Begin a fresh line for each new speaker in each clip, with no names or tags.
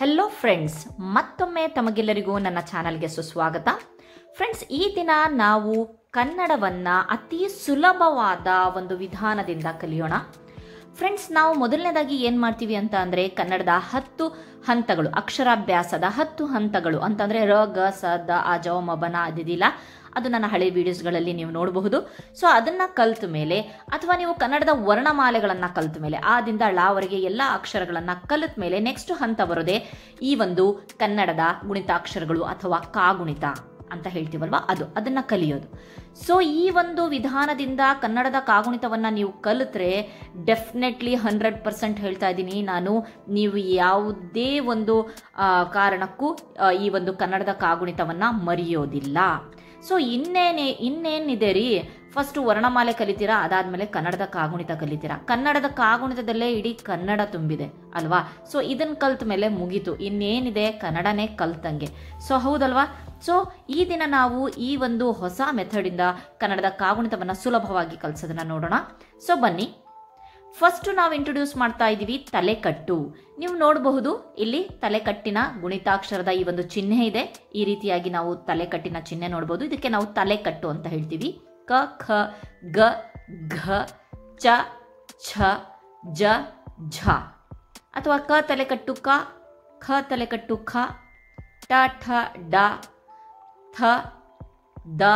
Hello friends, ಮತ್ತೊಮ್ಮೆ ತಮಗೆಲ್ಲರಿಗೂ ನನ್ನ ಚಾನಲ್ಗೆ ಸುಸ್ವಾಗತ. ಫ್ರೆಂಡ್ಸ್, ಈ ದಿನ ನಾವು ಕನ್ನಡವನ್ನ ಅತಿ ಸುಲಭವಾದ ಒಂದು ವಿಧಾನದಿಂದ ಕಲಿಯೋಣ. ಫ್ರೆಂಡ್ಸ್, ನಾವು ಮೊದಲನೇದಾಗಿ ಏನು ಮಾಡ್ತೀವಿ ಅಂತ ಅಂದರೆ ಕನ್ನಡದ 10 ಹಂತಗಳು, ಅಕ್ಷರಾಭ್ಯಾಸದ 10 ಹಂತಗಳು ಅಂತಂದರೆ ರ, ಗ, ಸ, ದ, ಆ, ಜ, ಮ, ಬ, ನ ಅದಿದಿಲ್ಲ, ಅದು ನನ್ನ ಹಳೆ ವಿಡಿಯೋಸ್ಗಳಲ್ಲಿ ನೀವು ನೋಡಬಹುದು. ಸೊ ಅದನ್ನು ಕಲಿತ ಮೇಲೆ ಅಥವಾ ನೀವು ಕನ್ನಡದ ವರ್ಣಮಾಲೆಗಳನ್ನು ಕಲಿತ ಮೇಲೆ ಆದಿಂದ ಳವರೆಗೆ ಎಲ್ಲ ಅಕ್ಷರಗಳನ್ನು ಕಲಿತ ಮೇಲೆ ನೆಕ್ಸ್ಟ್ ಹಂತ ಬರೋದೇ ಈ ಒಂದು ಕನ್ನಡದ ಗುಣಿತಾಕ್ಷರಗಳು ಅಥವಾ ಕಾಗುಣಿತ ಅಂತ ಹೇಳ್ತೀವಲ್ವ, ಅದನ್ನು ಕಲಿಯೋದು. ಸೊ ಈ ಒಂದು ವಿಧಾನದಿಂದ ಕನ್ನಡದ ಕಾಗುಣಿತವನ್ನು ನೀವು ಕಲಿತ್ರೆ ಡೆಫಿನೆಟ್ಲಿ 100% ಹೇಳ್ತಾ ಇದ್ದೀನಿ ನಾನು, ನೀವು ಯಾವುದೇ ಒಂದು ಕಾರಣಕ್ಕೂ ಈ ಒಂದು ಕನ್ನಡದ ಕಾಗುಣಿತವನ್ನು ಮರೆಯೋದಿಲ್ಲ. ಸೊ ಇನ್ನೇನಿದೆ ರೀ, ಫಸ್ಟ್ ವರ್ಣಮಾಲೆ ಕಲಿತೀರಾ, ಅದಾದಮೇಲೆ ಕನ್ನಡದ ಕಾಗುಣಿತ ಕಲಿತೀರಾ. ಕನ್ನಡದ ಕಾಗುಣಿತದಲ್ಲೇ ಇಡೀ ಕನ್ನಡ ತುಂಬಿದೆ ಅಲ್ವಾ. ಸೊ ಇದನ್ನು ಕಲ್ತ ಮೇಲೆ ಮುಗೀತು, ಇನ್ನೇನಿದೆ ಕನ್ನಡನೇ ಕಲ್ತಂಗೆ. ಸೊ ಹೌದಲ್ವಾ. ಸೊ ಈ ದಿನ ನಾವು ಈ ಒಂದು ಹೊಸ ಮೆಥಡಿಂದ ಕನ್ನಡದ ಕಾಗುಣಿತವನ್ನು ಸುಲಭವಾಗಿ ಕಲಿಸೋದನ್ನ ನೋಡೋಣ. ಸೊ ಬನ್ನಿ, ಫಸ್ಟ್ ನಾವು ಇಂಟ್ರೊಡ್ಯೂಸ್ ಮಾಡ್ತಾ ಇದ್ದೀವಿ ತಲೆಕಟ್ಟು. ನೀವು ನೋಡಬಹುದು ಇಲ್ಲಿ ತಲೆಕಟ್ಟಿನ ಗುಣಿತಾಕ್ಷರದ ಈ ಒಂದು ಚಿಹ್ನೆ ಇದೆ. ಈ ರೀತಿಯಾಗಿ ನಾವು ತಲೆಕಟ್ಟಿನ ಚಿಹ್ನೆ ನೋಡಬಹುದು. ಇದಕ್ಕೆ ನಾವು ತಲೆಕಟ್ಟು ಅಂತ ಹೇಳ್ತೀವಿ. ಕ, ಖ, ಗ, ಘ, ಚ, ಛ, ಜ, ಝ. ಅಥವಾ ಕ ತಲೆಕಟ್ಟು ಕ, ಖ ತಲೆಕಟ್ಟು ಖ, ಟ, ಠ, ಡ, ಥ, ದ,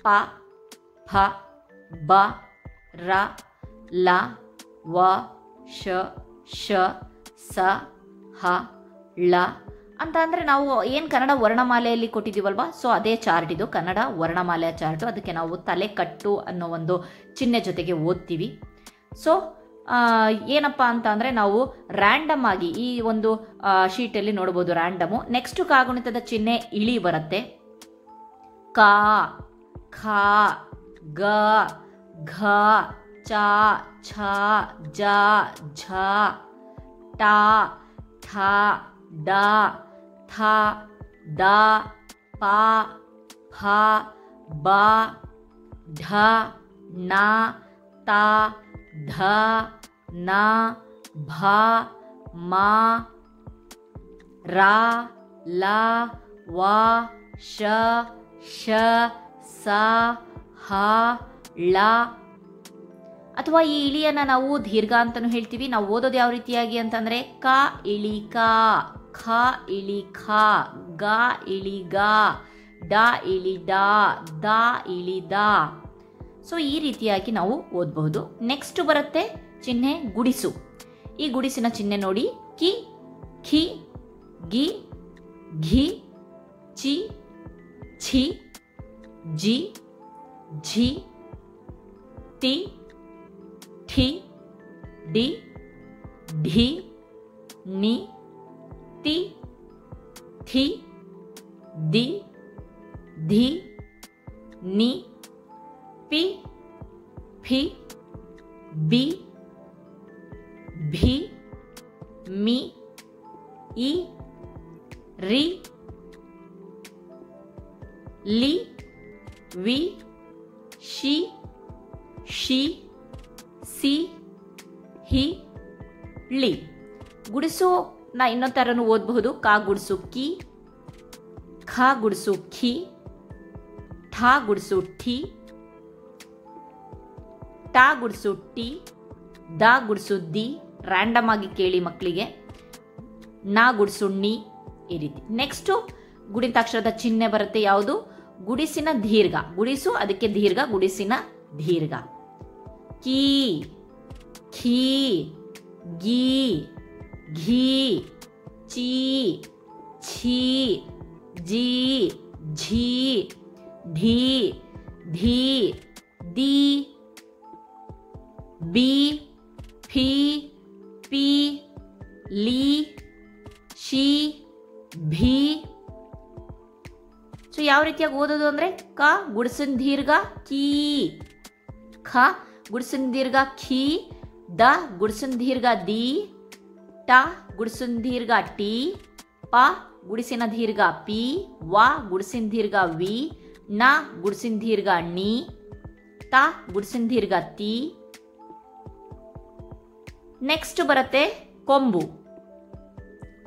ಪ, ಫ, ಬ, ರ, ಲ, ವ, ಶ, ಶ, ಸ, ಹ, ಳ ಅಂತ ಅಂದರೆ ನಾವು ಏನು ಕನ್ನಡ ವರ್ಣಮಾಲೆಯಲ್ಲಿ ಕೊಟ್ಟಿದ್ದೀವಲ್ವಾ, ಸೊ ಅದೇ ಚಾರ್ಟ್ ಇದು, ಕನ್ನಡ ವರ್ಣಮಾಲೆಯ ಚಾರ್ಟು. ಅದಕ್ಕೆ ನಾವು ತಲೆಕಟ್ಟು ಅನ್ನೋ ಒಂದು ಚಿಹ್ನೆ ಜೊತೆಗೆ ಓದ್ತೀವಿ. ಸೊ ಏನಪ್ಪ ಅಂತ ಅಂದರೆ ನಾವು ರ್ಯಾಂಡಮ್ ಆಗಿ ಈ ಒಂದು ಶೀಟಲ್ಲಿ ನೋಡ್ಬೋದು ರ್ಯಾಂಡಮು. ನೆಕ್ಸ್ಟ್ ಕಾಗುಣಿತದ ಚಿಹ್ನೆ ಇಳಿ ಬರುತ್ತೆ. ಕ, ಖ, ಗ, ಘ, ಚ, ಛ, ಜ, ಝ, ಟ, ಠ, ಡ, ಥ, ದ, ಪ, ಫ, ಬ, ಢ, ಣ, ತ, ಧ, ನ, ಭ, ಮ, ರ, ಲ, ವ, ಶ, ಶ, ಸ, ಹ, ಳ. ಅಥವಾ ಈ ಇಳಿಯನ್ನು ನಾವು ದೀರ್ಘ ಅಂತಲೂ ಹೇಳ್ತೀವಿ. ನಾವು ಓದೋದು ಯಾವ ರೀತಿಯಾಗಿ ಅಂತಂದರೆ ಕ ಇಳಿ ಕ, ಖ ಇಳಿ ಖ, ಗ ಇಳಿ ಗ, ಡ ಇಳಿ ಡ, ದ ಇಳಿ ದ. ಸೊ ಈ ರೀತಿಯಾಗಿ ನಾವು ಓದಬಹುದು. ನೆಕ್ಸ್ಟ್ ಬರುತ್ತೆ ಚಿಹ್ನೆ ಗುಡಿಸು. ಈ ಗುಡಿಸಿನ ಚಿಹ್ನೆ ನೋಡಿ, ಕಿ, ಖಿ, ಗಿ, ಘಿ, ಚಿ, ಛಿ, ಜಿ, ಝಿ, ತಿ, ಠಿ, ಡಿ, ಢಿ, ನಿ, ತಿ, ಥಿ, ದಿ, ಧಿ, ನಿ, ಪಿ, ಫಿ, ಬಿ, ಭಿ, ಮಿ, ಇ, ರಿ, ಲಿ, ವಿ, ಶಿ, ಶಿ, ಸಿ, ಹಿ, ಳಿ. ಗುಡಿಸು ನಾ ಇನ್ನೊಂದು ಥರನೂ ಓದಬಹುದು. ಕ ಗುಡಿಸು ಕಿ, ಖ ಗುಡಿಸು ಖಿ, ಠ ಗುಡಿಸು ಠಿ, ಟ ಗುಡಿಸು ಟಿ, ದ ಗುಡಿಸು ದಿ. ರ್ಯಾಂಡಮ್ ಆಗಿ ಕೇಳಿ ಮಕ್ಕಳಿಗೆ. ನ ಗುಡಿಸು ನಿ, ಈ ರೀತಿ. ನೆಕ್ಸ್ಟು ಗುಣಿತಾಕ್ಷರದ ಚಿಹ್ನೆ ಬರುತ್ತೆ ಯಾವುದು, ಗುಡಿಸಿನ ದೀರ್ಘ. ಗುಡಿಸು ಅದಕ್ಕೆ ದೀರ್ಘ, ಗುಡಿಸಿನ ದೀರ್ಘ. ಕಿ, ಖಿ, ಗಿ, ಘಿ, ಚಿ, ಛಿ, ಜಿ, ಝಿ, ಢಿ, ಧಿ, ದಿ, ಬಿ, ಫಿ, ಪಿ, ಲಿ, ಶಿ, ಭಿ. ಸೊ ಯಾವ ರೀತಿಯಾಗಿ ಓದೋದು ಅಂದರೆ ಕ ಗುಡಿಸಿನ ದೀರ್ಘ ಕೀ, ಖ ಗುಡಿಸಿನ ದೀರ್ಘ ಖಿ, ದ ಗುಡಿಸಿನ ದೀರ್ಘ ದಿ, ಟ ಗುಡಿಸಿನ ದೀರ್ಘ ಟಿ, ಪ ಗುಡಿಸಿನ ದೀರ್ಘ ಪಿ, ವ ಗುಡಿಸಿನ ದೀರ್ಘ ವಿ, ನ ಗುಡಿಸಿನ ದೀರ್ಘ ನಿ, ತ ಗುಡಿಸಿನ ದೀರ್ಘ ತಿ. ನೆಕ್ಸ್ಟ್ ಬರುತ್ತೆ ಕೊಂಬು.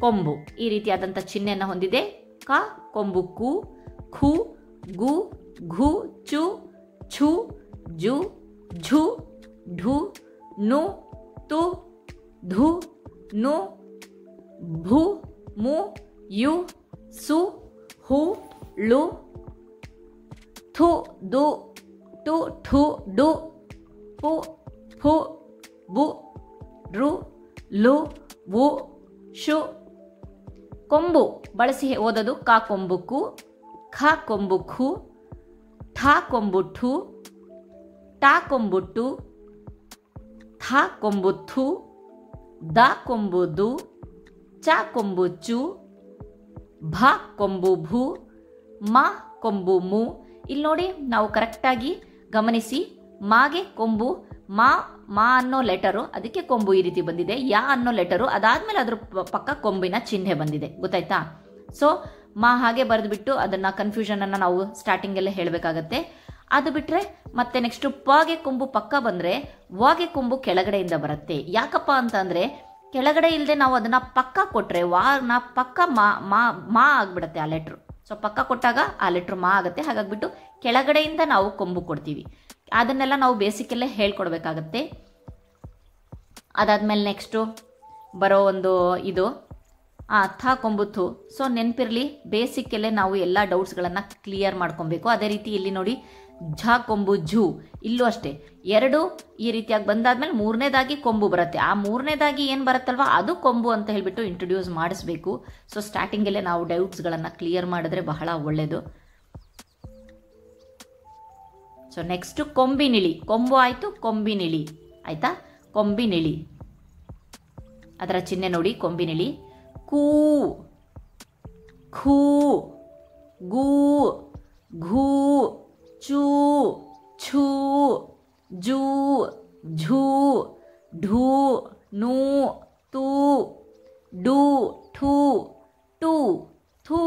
ಕೊಂಬು ಈ ರೀತಿಯಾದಂಥ ಚಿಹ್ನೆಯನ್ನು ಹೊಂದಿದೆ. ಕ ಕೊಂಬು ಕು, ಖು, ಗು, ಘು, ಚು, ಛು, ಜು, ಝು, ಢು, ನು, ತು, ಧು, ನು, ಭು, ಮು, ಯು, ಸು, ಹು, ಳು, ಥು, ದು, ಟು, ಠು, ಡು, ಪು, ಫು, ಬು, ರು, ಲು, ವು, ಶು. ಕೊಂಬು ಬಳಸಿ ಓದೋದು ಕ ಕೊಂಬು ಕು, ಖ ಕೊಂಬು ಖು, ಠ ಕೊಂಬು ಠು, ಟ ಕೊಂಬು ಟು, ಥ ಕೊಂಬು ಥು, ದ ಕೊಂಬು ದು, ಚ ಕೊಂಬು ಚು, ಭ ಕೊಂಬು ಭೂ, ಮ ಕೊಂಬು ಮು. ಇಲ್ಲಿ ನೋಡಿ ನಾವು ಕರೆಕ್ಟಾಗಿ ಗಮನಿಸಿ, ಮಾಗೆ ಕೊಂಬು, ಮಾ ಅನ್ನೋ ಲೆಟರು, ಅದಕ್ಕೆ ಕೊಂಬು ಈ ರೀತಿ ಬಂದಿದೆ. ಯಾ ಅನ್ನೋ ಲೆಟರು, ಅದಾದ್ಮೇಲೆ ಅದ್ರ ಪಕ್ಕ ಕೊಂಬಿನ ಚಿಹ್ನೆ ಬಂದಿದೆ. ಗೊತ್ತಾಯ್ತಾ? ಸೊ ಮಾ ಹಾಗೆ ಬರೆದ್ಬಿಟ್ಟು ಅದನ್ನ ಕನ್ಫ್ಯೂಷನ್ ಅನ್ನ ನಾವು ಸ್ಟಾರ್ಟಿಂಗಲ್ಲೇ ಹೇಳಬೇಕಾಗತ್ತೆ. ಅದು ಬಿಟ್ರೆ ಮತ್ತೆ ನೆಕ್ಸ್ಟ್ ಪಗೆ ಕೊಂಬು ಪಕ್ಕ ಬಂದ್ರೆ ವಾಗೆ ಕೊಂಬು ಕೆಳಗಡೆಯಿಂದ ಬರುತ್ತೆ. ಯಾಕಪ್ಪ ಅಂತಂದ್ರೆ ಕೆಳಗಡೆ ಇಲ್ಲದೆ ನಾವು ಅದನ್ನ ಪಕ್ಕ ಕೊಟ್ರೆ ವಾನ ಪಕ್ಕ ಮಾ ಆಗ್ಬಿಡತ್ತೆ ಆ ಲೆಟ್ರು. ಸೊ ಪಕ್ಕ ಕೊಟ್ಟಾಗ ಆ ಲೆಟ್ರು ಮಾ ಆಗುತ್ತೆ. ಹಾಗಾಗ್ಬಿಟ್ಟು ಕೆಳಗಡೆಯಿಂದ ನಾವು ಕೊಂಬು ಕೊಡ್ತೀವಿ. ಅದನ್ನೆಲ್ಲ ನಾವು ಬೇಸಿಕಲ್ಲೇ ಹೇಳ್ಕೊಡ್ಬೇಕಾಗತ್ತೆ. ಅದಾದ್ಮೇಲೆ ನೆಕ್ಸ್ಟು ಬರೋ ಒಂದು ಇದು ಥ ಕೊಂಬು ಥು. ಸೊ ನೆನಪಿರಲಿ, ಬೇಸಿಕಲ್ಲೇ ನಾವು ಎಲ್ಲ ಡೌಟ್ಸ್ಗಳನ್ನು ಕ್ಲಿಯರ್ ಮಾಡ್ಕೊಬೇಕು. ಅದೇ ರೀತಿ ಇಲ್ಲಿ ನೋಡಿ ಝ ಕೊಂಬು ಝು, ಇಲ್ಲೂ ಅಷ್ಟೇ ಎರಡು ಈ ರೀತಿಯಾಗಿ ಬಂದಾದ್ಮೇಲೆ ಮೂರನೇದಾಗಿ ಕೊಂಬು ಬರುತ್ತೆ. ಆ ಮೂರನೇದಾಗಿ ಏನು ಬರುತ್ತಲ್ವ ಅದು ಕೊಂಬು ಅಂತ ಹೇಳ್ಬಿಟ್ಟು ಇಂಟ್ರೊಡ್ಯೂಸ್ ಮಾಡಿಸ್ಬೇಕು. ಸೊ ಸ್ಟಾರ್ಟಿಂಗಲ್ಲೇ ನಾವು ಡೌಟ್ಸ್ಗಳನ್ನು ಕ್ಲಿಯರ್ ಮಾಡಿದ್ರೆ ಬಹಳ ಒಳ್ಳೆಯದು. ಸೊ ನೆಕ್ಸ್ಟ್ ಕೊಂಬಿನಿಳಿ. ಕೊಂಬು ಆಯಿತು, ಕೊಂಬಿನಿಳಿ ಆಯ್ತಾ? ಕೊಂಬಿನಿಳಿ ಅದರ ಚಿಹ್ನೆ ನೋಡಿ, ಕೊಂಬಿನಿಳಿ. ಕೂ, ಖೂ, ಗೂ, ಘೂ, ಚೂ, ಛೂ, ಜೂ, ಝೂ, ಢೂ, ನೂ, ತೂ, ಡು, ಠೂ, ಟೂ, ಥೂ,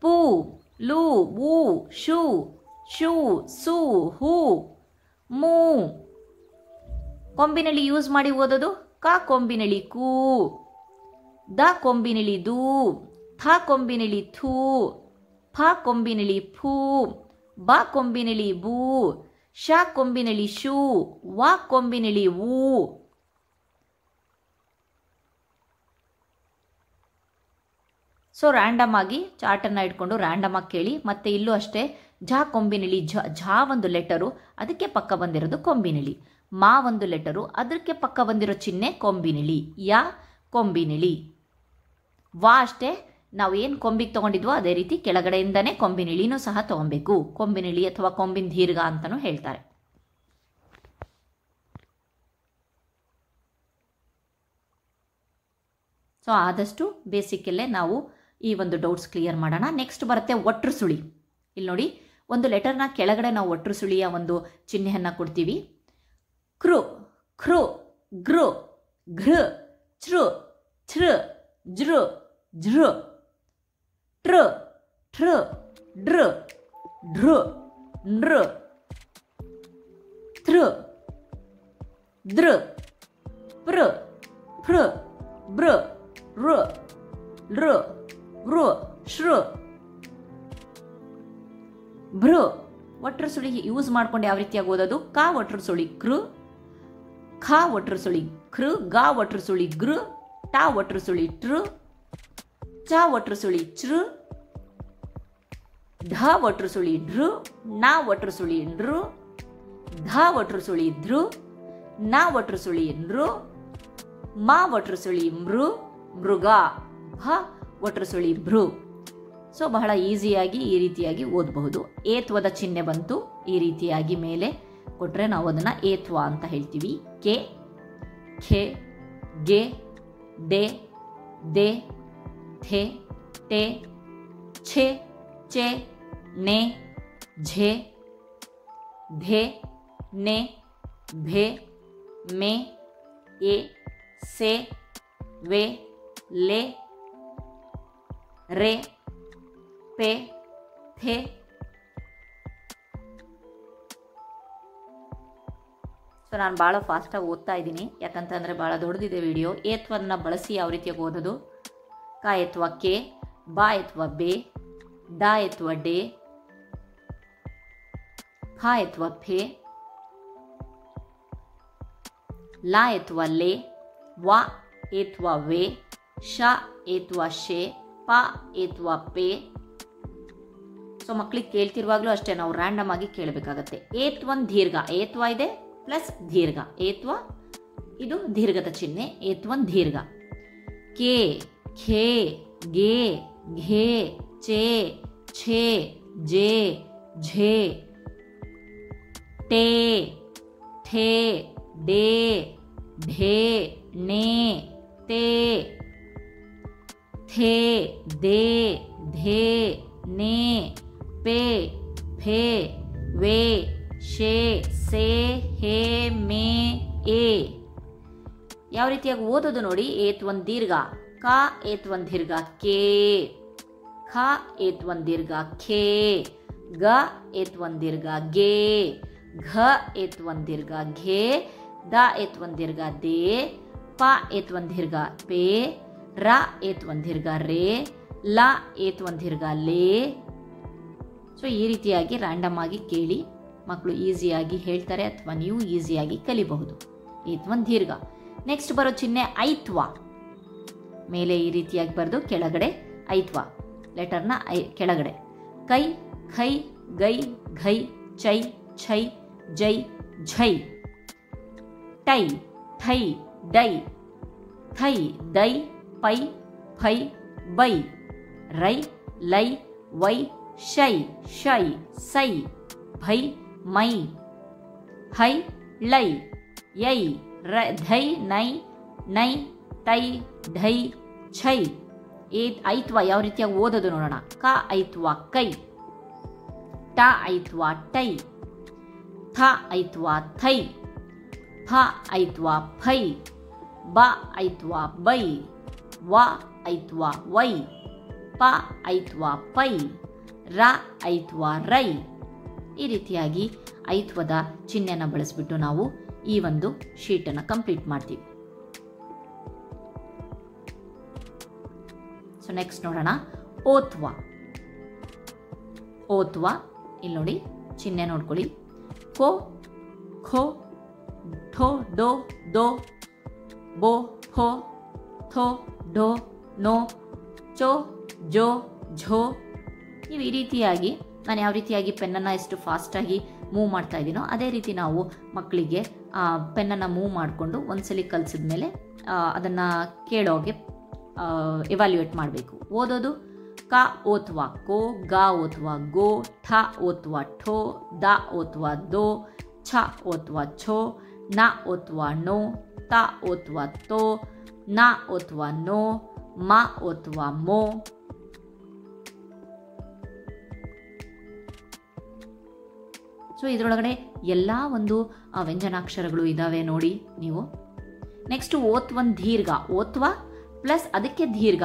ಪೂ, ಲು, ವು, ಶು, ಶೂ, ಸು, ಹೂ, ಮೂ. ಕೊಂಬಿನಳಿ ಯೂಸ್ ಮಾಡಿ ಓದೋದು ಕ ಕೊಂಬಿನಳಿ ಕೂ, ದ ಕೊಂಬಿನಳಿ ದೂ, ಥ ಕೊಂಬಿನಳಿ ಥೂ, ಫ ಕೊಂಬಿನಳಿ ಫೂ, ಬ ಕೊಂಬಿನಳಿ ಬೂ, ಶ ಕೊಂಬಿನಳಿ ಶೂ, ವ ಕೊಂಬಿನಳಿ ವೂ. ಸೊ ರ್ಯಾಂಡಮ್ ಆಗಿ ಚಾರ್ಟನ್ನು ಇಟ್ಕೊಂಡು ರ್ಯಾಂಡಮ್ ಆಗಿ ಕೇಳಿ. ಮತ್ತೆ ಇಲ್ಲೂ ಅಷ್ಟೇ ಝ ಕೊಂಬಿನಿಳಿ, ಝ ಒಂದು ಲೆಟರು, ಅದಕ್ಕೆ ಪಕ್ಕ ಬಂದಿರೋದು ಕೊಂಬಿನಿಳಿ. ಮಾ ಒಂದು ಲೆಟರು, ಅದಕ್ಕೆ ಪಕ್ಕ ಬಂದಿರೋ ಚಿಹ್ನೆ ಕೊಂಬಿನಿಳಿ. ಯಾ ಕೊಂಬಿನಿಳಿ. ವಾ ಅಷ್ಟೇ, ನಾವು ಏನು ಕೊಂಬಿಗೆ ತೊಗೊಂಡಿದ್ವೋ ಅದೇ ರೀತಿ ಕೆಳಗಡೆಯಿಂದನೇ ಕೊಂಬಿನಿಳಿನೂ ಸಹ ತೊಗೊಬೇಕು. ಕೊಂಬಿನಿಳಿ ಅಥವಾ ಕೊಂಬಿನ ದೀರ್ಘ ಅಂತಲೂ ಹೇಳ್ತಾರೆ. ಸೊ ಆದಷ್ಟು ಬೇಸಿಕಲ್ಲೇ ನಾವು ಈ ಒಂದು ಡೌಟ್ಸ್ ಕ್ಲಿಯರ್ ಮಾಡೋಣ. ನೆಕ್ಸ್ಟ್ ಬರುತ್ತೆ ಒಟ್ರು ಸುಳಿ. ಇಲ್ಲಿ ನೋಡಿ, ಒಂದು ಲೆಟರ್ನ ಕೆಳಗಡೆ ನಾವು ಒಟ್ರು ಸುಳಿಯ ಒಂದು ಚಿಹ್ನೆಯನ್ನು ಕೊಡ್ತೀವಿ. ಕೃ, ಖೃ, ಗೃ, ಘೃ, ಛೃ, ಛೃ, ಜೃ, ಝೃ, ಟ್ರ, ಠ್ರ, ಡ್ರ, ಢೃ, ನೃ, ಥೃ, ದ್ರ, ಪ್ರ, ಫ್ರ, ಬ್ರ, ರ, ರ, ರ, ಶ್ರ, ಭೃ. ಒಟ್ರು ಸುಳಿ ಯೂಸ್ ಮಾಡ್ಕೊಂಡು ಯಾವ ರೀತಿಯಾಗಿ ಓದೋದು? ಕ ಒಟ್ರು ಸುಳಿ ಕೃ, ಖ ಒಟ್ರು ಸುಳಿ ಕೃ, ಗ ಒಟ್ರು ಸುಳಿ ಗೃ, ಟ ಒಟ್ರು ಸುಳಿ ಟ್ರ, ಚ ಒಟ್ರು ಸುಳಿ ಚೃ, ಢ ಒಟ್ರು ಸುಳಿ ಢೃ, ನ ಒಟ್ರು ಸುಳಿ ನೃ, ಧ ಒಟ್ರು ಸುಳಿ ಧೃ, ನ ಒಟ್ರು ಸುಳಿ ನೃ, ಮ ಒಟ್ರು ಸುಳಿ ಮೃ, ಮೃಗ, ಭ ಒಟ್ರು ಸುಳಿ ಭೃ. ಸೊ ಬಹಳ ಈಸಿಯಾಗಿ ಈ ರೀತಿಯಾಗಿ ಓದಬಹುದು. ಏತ್ವದ ಚಿಹ್ನೆ ಬಂತು, ಈ ರೀತಿಯಾಗಿ ಮೇಲೆ ಕೊಟ್ರೆ ನಾವು ಅದನ್ನ ಏತ್ವ ಅಂತ ಹೇಳ್ತೀವಿ. ಕೆ, ಖೆ, ಗೆ, ಡೆ, ದೆ, ಥೆ, ಟೆ, ಛೆ, ಚೆ, ನೆ, ಝೆ, ಧೆ, ನೆ, ಭೆ, ಮೆ, ಎ, ಸೆ, ವೆ, ಲೆ, ರೆ, ಪೆ, ಥೆ. ಸೊ ನಾನು ಭಾಳ ಫಾಸ್ಟಾಗಿ ಓದ್ತಾ ಇದ್ದೀನಿ, ಯಾಕಂತಂದರೆ ಭಾಳ ದೊಡ್ಡದಿದೆ ವಿಡಿಯೋ. ಏತ್ವನ್ನ ಬಳಸಿ ಯಾವ ರೀತಿಯಾಗಿ ಓದೋದು: ಕ ಎತ್ವ ಕೆ, ಬಾ ಎತ್ವ ಬೇ, ಡಾ ಎತ್ವ ಡೇ, ಫಾ ಎತ್ವ ಫೇ, ಲಾ ಎತ್ವ ಲೇ, ವಾ ಎತ್ವ ವೇ, ಶ ಎತ್ವ ಶೇ, ಪ ಎತ್ವ ಪೇ. ಸೊ ಮಕ್ಕಳಿಗೆ ಕೇಳ್ತಿರುವಾಗಲೂ ಅಷ್ಟೇ ನಾವು ರ್ಯಾಂಡಮ್ ಆಗಿ ಕೇಳಬೇಕಾಗತ್ತೆ. ಏತ್ವನ್ ದೀರ್ಘ, ಏತ್ವ ಇದೆ ಪ್ಲಸ್ ದೀರ್ಘ, ಏತ್ವ ಇದು ದೀರ್ಘದ ಚಿಹ್ನೆ, ಏತ್ವನ್ ದೀರ್ಘ. ಕೆ, ಖೇ, ಗೆ, ಘೇ, ಚೇ, ಛೇ, ಜೇ, ಝೇ, ಟೇ, ಠೇ, ಡೇ, ಢೇ, ನೇ, ತೇ, ಥೇ, ದೇ, ಧೇ, ನೇ, ಪೇ, ಫೇ, ವೇ, ಶೇ, ಸೇ, ಹೇ, ಮೇ, ಏ. ಯಾವ ರೀತಿಯಾಗಿ ಓದೋದು ನೋಡಿ. ಏತ್ವನ್ ದೀರ್ಘ ಕ, ಏತ್ವನ್ ದೀರ್ಘ ಕೇ, ಖ ಏತ್ವನ್ ದೀರ್ಘ ಖೇ, ಗ ಏತ್ವನ್ ದೀರ್ಘ ಗೇ, ಘ ಏತ್ವನ್ ದೀರ್ಘ ಘೇ, ದ ಏತ್ವನ್ ದೀರ್ಘ ದೇ, ಪ ಏತ್ವನ್ ದೀರ್ಘ ಪೇ, ರ ಏತ್ವನ್ ದೀರ್ಘ ರೇ, ಲ ಏತ್ವನ್ ದೀರ್ಘ ಲೇ. ಸೊ ಈ ರೀತಿಯಾಗಿ ರ್ಯಾಂಡಮ್ ಆಗಿ ಕೇಳಿ ಮಕ್ಕಳು ಈಸಿಯಾಗಿ ಹೇಳ್ತಾರೆ ಅಥವಾ ನೀವು ಈಸಿಯಾಗಿ ಕಲಿಬಹುದು. ಏತ್ವನ್ ದೀರ್ಘ. ನೆಕ್ಸ್ಟ್ ಬರೋ ಚಿಹ್ನೆ ಐತ್ವ. ಮೇಲೆ ಈ ರೀತಿಯಾಗಿ ಬರೆದು ಕೆಳಗಡೆ ಐತ್ವ ಲೆಟರ್ನ ಕೆಳಗಡೆ. ಕೈ, ಖೈ, ಗೈ, ಘೈ, ಚೈ, ಛೈ, ಜೈ, ಝೈ. ಟೈ, ಥೈ, ಡೈ, ಥೈ, ದೈ, ಪೈ, ಫೈ, ಬೈ. ರೈ, ಲೈ, ವೈ, ಶೈ, ಶೈ, ಸೈ, ಭೈ, ಮೈ. ಹೈ, ಲೈ, ಯೈ, ಧೈ, ನೈ, ನೈ, ತೈ, ಢೈ, ಛೈ. ಐತ್ವ ಯಾವ ರೀತಿಯಾಗಿ ಓದೋದು ನೋಡೋಣ. ಕ ಐತ್ವ ಕೈ, ಟ ಐತ್ವ ಟೈ, ಥ ಐತ್ವ ಥೈ, ಫ ಐತ್ವ ಫೈ, ಬ ಐತ್ವ ಬೈ, ವ ಐತ್ವ ವೈ, ಪ ಐತ್ವ ಪೈ, ರ ಐತ್ವ ರೈ. ಈ ರೀತಿಯಾಗಿ ಐತ್ವದ ಚಿಹ್ನೆಯನ್ನು ಬಳಸಿಬಿಟ್ಟು ನಾವು ಈ ಒಂದು ಶೀಟನ್ನು ಕಂಪ್ಲೀಟ್ ಮಾಡ್ತೀವಿ. ಸೊ ನೆಕ್ಸ್ಟ್ ನೋಡೋಣ ಓತ್ವ. ಓತ್ವ ಇಲ್ಲಿ ನೋಡಿ ಚಿಹ್ನೆ ನೋಡ್ಕೊಳ್ಳಿ. ಕೋ, ಖೋ, ಠೋ, ಡೋ, ದೋ, ಬೋ, ಫೋ, ಥೋ, ಢೋ, ನೋ, ಚೋ, ಜೋ, ಝೋ. ನೀವು ಈ ರೀತಿಯಾಗಿ ನಾನು ಯಾವ ರೀತಿಯಾಗಿ ಪೆನ್ನನ್ನು ಎಷ್ಟು ಫಾಸ್ಟಾಗಿ ಮೂವ್ ಮಾಡ್ತಾ ಇದ್ದೀನೋ ಅದೇ ರೀತಿ ನಾವು ಮಕ್ಕಳಿಗೆ ಪೆನ್ನನ್ನು ಮೂವ್ ಮಾಡಿಕೊಂಡು ಒಂದ್ಸಲಿ ಕಲಿಸಿದ ಮೇಲೆ ಅದನ್ನು ಕೇಳೋಗೆ ಎವ್ಯಾಲ್ಯೂಯೇಟ್ ಮಾಡಬೇಕು. ಓದೋದು ಕ ಓತ್ವ ಕೋ, ಗ ಓತ್ವ ಗೋ, ಠ ಓತ್ವ ಠೋ, ದ ಓತ್ವ ದೋ, ಛ ಓತ್ವ ಛೋ, ನ ಓತ್ವ ನೋ, ತ ಓತ್ವ ತೋ, ನ ಓತ್ವ ನೋ, ಮ ಓತ್ವ ಮೋ. ಸೊ ಇದರೊಳಗಡೆ ಎಲ್ಲ ಒಂದು ವ್ಯಂಜನಾಕ್ಷರಗಳು ಇದ್ದಾವೆ ನೋಡಿ ನೀವು. ನೆಕ್ಸ್ಟ್ ಓತ್ವನ್ ದೀರ್ಘ. ಓತ್ವ ಪ್ಲಸ್ ಅದಕ್ಕೆ ದೀರ್ಘ,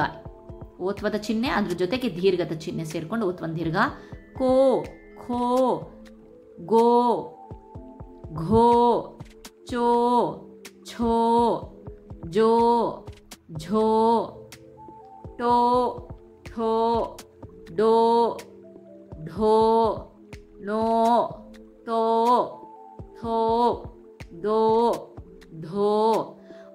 ಓತ್ವದ ಚಿಹ್ನೆ ಅದ್ರ ಜೊತೆಗೆ ದೀರ್ಘದ ಚಿಹ್ನೆ ಸೇರಿಕೊಂಡು ಓತ್ವನ್ ದೀರ್ಘ. ಕೋ, ಖೋ, ಗೋ, ಘೋ, ಚೋ, ಛೋ, ಜೋ, ಝೋ, ಟೋ, ಠೋ, ಡೋ, ಢೋ, ನೋ, ತೋ, ಥೋ, ದೋ, ಧೋ.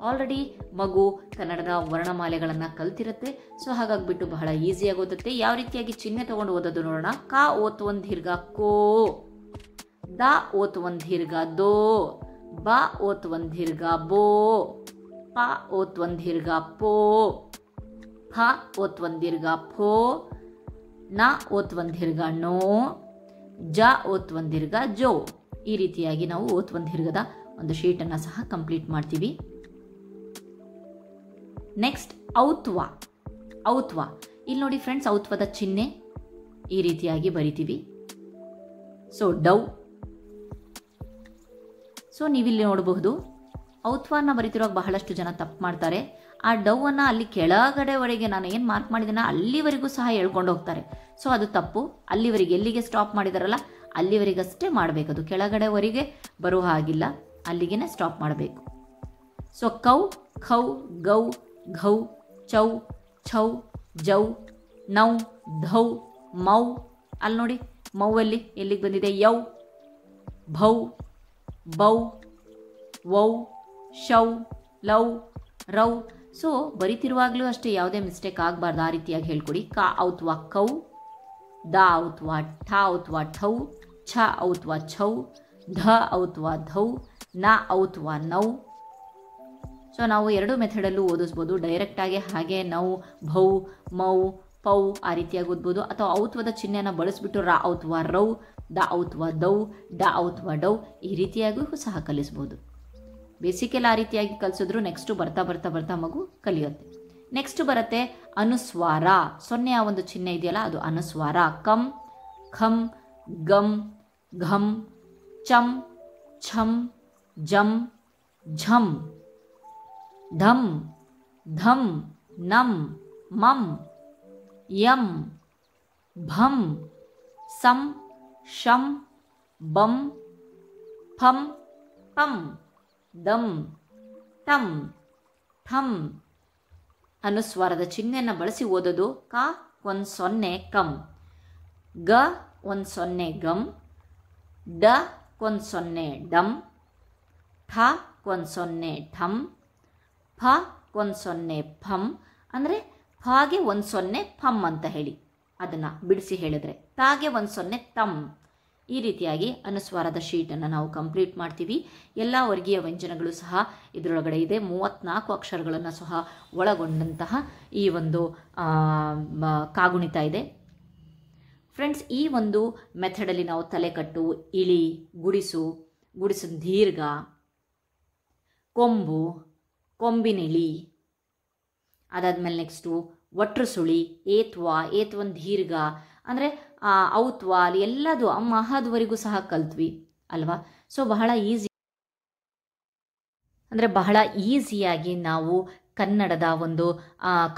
ಆಲ್ರೆಡಿ ಮಗು ಕನ್ನಡದ ವರ್ಣಮಾಲೆಗಳನ್ನು ಕಲ್ತಿರುತ್ತೆ. ಸೊ ಹಾಗಾಗ್ಬಿಟ್ಟು ಬಹಳ ಈಸಿಯಾಗಿ ಓದುತ್ತೆ. ಯಾವ ರೀತಿಯಾಗಿ ಚಿಹ್ನೆ ತಗೊಂಡು ಓದೋದು ನೋಡೋಣ. ಕ ಓತ್ವನ್ ದೀರ್ಘ ಕೋ, ದ ಓತ್ವನ್ ದೀರ್ಘ ದೋ, ಬ ಓತ್ವನ್ ದೀರ್ಘ ಬೋ, ಪ ಓತ್ವನ್ ದೀರ್ಘ ಪೋ, ಫ ಓತ್ವನ್ ದೀರ್ಘ ಫೋ, ನ ಓತ್ವನ್ ದೀರ್ಘ ನೋ, ಜ ಓತ್ವನ್ ದೀರ್ಘ ಜೋ. ಈ ರೀತಿಯಾಗಿ ನಾವು ಓತ್ವನ್ ದೀರ್ಘದ ಒಂದು ಶೀಟನ್ನು ಸಹ ಕಂಪ್ಲೀಟ್ ಮಾಡ್ತೀವಿ. ನೆಕ್ಸ್ಟ್ ಔತ್ವ. ಔತ್ವ ಇಲ್ಲಿ ನೋಡಿ ಫ್ರೆಂಡ್ಸ್, ಔತ್ವದ ಚಿಹ್ನೆ ಈ ರೀತಿಯಾಗಿ ಬರಿತೀವಿ. ಸೊ ಡೌ. ಸೊ ನೀವಿಲ್ಲಿ ನೋಡಬಹುದು ಔತ್ವನ ಬರಿತಿರುವಾಗ ಬಹಳಷ್ಟು ಜನ ತಪ್ಪು ಮಾಡ್ತಾರೆ. ಆ ಡೌವನ್ನು ಅಲ್ಲಿ ಕೆಳಗಡೆವರೆಗೆ ನಾನು ಏನು ಮಾರ್ಕ್ ಮಾಡಿದ್ದೀನ ಅಲ್ಲಿವರೆಗೂ ಸಹ ಹೇಳ್ಕೊಂಡು ಹೋಗ್ತಾರೆ. ಸೊ ಅದು ತಪ್ಪು. ಅಲ್ಲಿವರೆಗೆ ಎಲ್ಲಿಗೆ ಸ್ಟಾಪ್ ಮಾಡಿದಾರಲ್ಲ ಅಲ್ಲಿವರೆಗಷ್ಟೇ ಮಾಡಬೇಕದು, ಕೆಳಗಡೆವರೆಗೆ ಬರೋ ಹಾಗಿಲ್ಲ. ಅಲ್ಲಿಗೆ ಸ್ಟಾಪ್ ಮಾಡಬೇಕು. ಸೊ ಕೌ, ಖೌ, ಗೌ, ಘೌ, ಚೌ, ಛೌ, ಜೌ, ನೌ, ಧೌ, ಮೌ. ಅಲ್ಲಿ ನೋಡಿ ಮೌವಲ್ಲಿ ಎಲ್ಲಿಗೆ ಬಂದಿದೆ? ಯೌ, ಭೌ, ಬೌ, ವೌ, ಶೌ, ಲೌ, ರೌ. ಸೊ ಬರಿತಿರುವಾಗಲೂ ಅಷ್ಟೇ ಯಾವುದೇ ಮಿಸ್ಟೇಕ್ ಆಗಬಾರ್ದು, ಆ ರೀತಿಯಾಗಿ ಹೇಳ್ಕೊಡಿ. ಕಾ ಔತ್ವಾ ಕೌ, ದ ಔತ್ವಾ ಠ ಔತ್ವಾ ಠೌ, ಛ ಔತ್ವಾ ಛೌ, ಧ ಔತ್ವಾ ಧೌ, ನ ಔತ್ವಾ ನೌ. ಸೊ ನಾವು ಎರಡು ಮೆಥಡಲ್ಲೂ ಓದಿಸ್ಬೋದು. ಡೈರೆಕ್ಟಾಗಿ ಹಾಗೆ ನೌ, ಭೌ, ಮೌ, ಪೌ ಆ ರೀತಿಯಾಗಿ ಓದ್ಬೋದು, ಅಥವಾ ಔತ್ವದ ಚಿಹ್ನೆನ ಬಳಸಿಬಿಟ್ಟು ರ ಔತ್ವಾ ರೌ, ದ ಔತ್ವಾ ದೌ, ಡ ಔತ್ವಾ ಡೌ ಈ ರೀತಿಯಾಗಿಯೂ ಸಹ ಕಲಿಸ್ಬೋದು. ಬೇಸಿಕಲ್ಲಿ ಆ ರೀತಿಯಾಗಿ ಕಲಿಸಿದ್ರು ನೆಕ್ಸ್ಟು ಬರ್ತಾ ಬರ್ತಾ ಬರ್ತಾ ಮಗು ಕಲಿಯುತ್ತೆ. ನೆಕ್ಸ್ಟ್ ಬರುತ್ತೆ ಅನುಸ್ವಾರ. ಸೊನ್ನೆಯ ಒಂದು ಚಿಹ್ನೆ ಇದೆಯಲ್ಲ ಅದು ಅನುಸ್ವಾರ. ಕಂ, ಖಂ, ಗಂ, ಘಂ, ಚಂ, ಛಂ, ಜಂ, ಝಂ, ಧಂ, ಧಂ, ನಂ, ಮಂ, ಯಂ, ಭಂ, ಸಂ, ಶಂ, ಬಂ, ಫಂ, ಪಂ, ದಂ, ಟಂ, ಠಂ. ಅನುಸ್ವಾರದ ಚಿಹ್ನೆಯನ್ನು ಬಳಸಿ ಓದೋದು. ಕ ಒಂದು ಸೊನ್ನೆ ಕಂ, ಗ ಒಂದು ಸೊನ್ನೆ ಗಂ, ಡ ಒಂದು ಸೊನ್ನೆ ಡಂ, ಠ ಒಂದು ಸೊನ್ನೆ ಠಂ, ಫ ಒಂದು ಸೊನ್ನೆ ಫಂ. ಅಂದರೆ ಫಾಗೆ ಒಂದು ಸೊನ್ನೆ ಫಂ ಅಂತ ಹೇಳಿ, ಅದನ್ನು ಬಿಡಿಸಿ ಹೇಳಿದ್ರೆ ತಾಗೆ ಒಂದು ಸೊನ್ನೆ ತಂ. ಈ ರೀತಿಯಾಗಿ ಅನುಸ್ವಾರದ ಶೀಟನ್ನು ನಾವು ಕಂಪ್ಲೀಟ್ ಮಾಡ್ತೀವಿ. ಎಲ್ಲ ವರ್ಗೀಯ ವ್ಯಂಜನಗಳು ಸಹ ಇದರೊಳಗಡೆ ಇದೆ. 34 ಅಕ್ಷರಗಳನ್ನು ಸಹ ಒಳಗೊಂಡಂತಹ ಈ ಒಂದು ಕಾಗುಣಿತ ಇದೆ. ಫ್ರೆಂಡ್ಸ್, ಈ ಒಂದು ಮೆಥಡಲ್ಲಿ ನಾವು ತಲೆಕಟ್ಟು, ಇಳಿ, ಗುಡಿಸು, ಗುಡಿಸಿನ ದೀರ್ಘ, ಕೊಂಬು, ಕೊಂಬಿನಿಳಿ, ಅದಾದಮೇಲೆ ನೆಕ್ಸ್ಟು ಒಟ್ರು ಸುಳಿ, ಏತ್ವ, ಏತ್ವನ್ ದೀರ್ಘ, ಅಂದರೆ ಔತ್ವ ಅಲ್ಲಿ ಎಲ್ಲದು ಮಹದ್ವರೆಗೂ ಸಹ ಕಲ್ತ್ವಿ ಅಲ್ವಾ. ಸೊ ಬಹಳ ಈಸಿ, ಅಂದರೆ ಬಹಳ ಈಸಿಯಾಗಿ ನಾವು ಕನ್ನಡದ ಒಂದು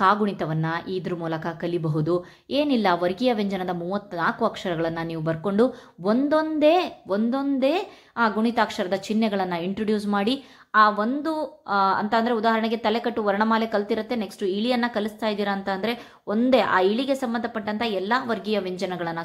ಕಾಗುಣಿತವನ್ನು ಇದ್ರ ಮೂಲಕ ಕಲಿಬಹುದು. ಏನಿಲ್ಲ, ವರ್ಗೀಯ ವ್ಯಂಜನದ 34 ಅಕ್ಷರಗಳನ್ನು ನೀವು ಬರ್ಕೊಂಡು ಒಂದೊಂದೇ ಆ ಗುಣಿತಾಕ್ಷರದ ಚಿಹ್ನೆಗಳನ್ನು ಇಂಟ್ರೊಡ್ಯೂಸ್ ಮಾಡಿ ಆ ಒಂದು ಅಂತ ಅಂದರೆ ಉದಾಹರಣೆಗೆ ತಲೆಕಟ್ಟು ವರ್ಣಮಾಲೆ ಕಲ್ತಿರುತ್ತೆ, ನೆಕ್ಸ್ಟು ಇಳಿಯನ್ನು ಕಲಿಸ್ತಾ ಇದ್ದೀರಾ ಅಂತ ಅಂದರೆ ಒಂದೇ ಆ ಇಳಿಗೆ ಸಂಬಂಧಪಟ್ಟಂಥ ಎಲ್ಲ ವರ್ಗೀಯ ವ್ಯಂಜನಗಳನ್ನು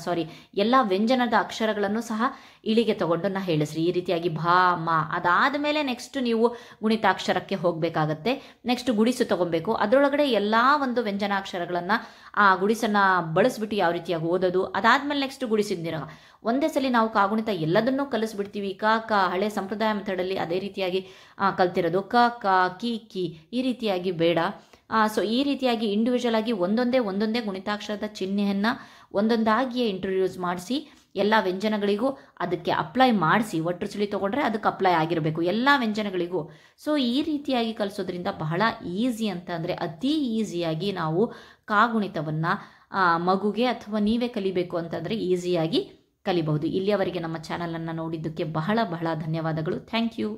ಎಲ್ಲ ವ್ಯಂಜನದ ಅಕ್ಷರಗಳನ್ನು ಸಹ ಇಳಿಗೆ ತಗೊಂಡು ಹೇಳಿಸ್ರಿ. ಈ ರೀತಿಯಾಗಿ ಭಾ, ಮಾ, ಅದಾದ ಮೇಲೆ ನೆಕ್ಸ್ಟ್ ನೀವು ಗುಣಿತಾಕ್ಷರಕ್ಕೆ ಹೋಗಬೇಕಾಗತ್ತೆ. ನೆಕ್ಸ್ಟ್ ಗುಡಿಸು ತಗೊಬೇಕು, ಅದರೊಳಗಡೆ ಎಲ್ಲ ಒಂದು ವ್ಯಂಜನಾಕ್ಷರಗಳನ್ನು ಆ ಗುಡಿಸನ್ನು ಬಳಸ್ಬಿಟ್ಟು ಯಾವ ರೀತಿಯಾಗಿ ಓದೋದು. ಅದಾದಮೇಲೆ ನೆಕ್ಸ್ಟ್ ಗುಡಿಸಿದ್ದೀರ ಒಂದೇ ಸಲ ನಾವು ಕಾಗುಣಿತ ಎಲ್ಲದನ್ನೂ ಕಲಿಸ್ಬಿಡ್ತೀವಿ. ಕ ಹಳೆ ಸಂಪ್ರದಾಯ ಮೆಥಡಲ್ಲಿ ಅದೇ ರೀತಿಯಾಗಿ ಕಲ್ತಿರೋದು. ಕ ಕಿ ಕಿ ಈ ರೀತಿಯಾಗಿ ಬೇಡ. ಸೊ ಈ ರೀತಿಯಾಗಿ ಇಂಡಿವಿಜುವಲ್ ಆಗಿ ಒಂದೊಂದೇ ಗುಣಿತಾಕ್ಷರದ ಚಿಹ್ನೆಯನ್ನು ಒಂದೊಂದಾಗಿಯೇ ಇಂಟ್ರೊಡ್ಯೂಸ್ ಮಾಡಿಸಿ ಎಲ್ಲ ವ್ಯಂಜನಗಳಿಗೂ ಅದಕ್ಕೆ ಅಪ್ಲೈ ಮಾಡಿಸಿ. ಒಟ್ರು ಸುಳಿ ತೊಗೊಂಡ್ರೆ ಅದಕ್ಕೆ ಅಪ್ಲೈ ಆಗಿರಬೇಕು ಎಲ್ಲ ವ್ಯಂಜನಗಳಿಗೂ. ಸೊ ಈ ರೀತಿಯಾಗಿ ಕಲಿಸೋದ್ರಿಂದ ಬಹಳ ಈಸಿ ಅಂತ ಅಂದರೆ ಅತಿ ಈಸಿಯಾಗಿ ನಾವು ಕಾಗುಣಿತವನ್ನು ಮಗುಗೆ ಅಥವಾ ನೀವೇ ಕಲಿಬೇಕು ಅಂತಂದರೆ ಈಸಿಯಾಗಿ ಕಲಿಬಹುದು. ಇಲ್ಲಿಯವರೆಗೆ ನಮ್ಮ ಚಾನಲನ್ನು ನೋಡಿದ್ದಕ್ಕೆ ಬಹಳ ಧನ್ಯವಾದಗಳು. Thank you.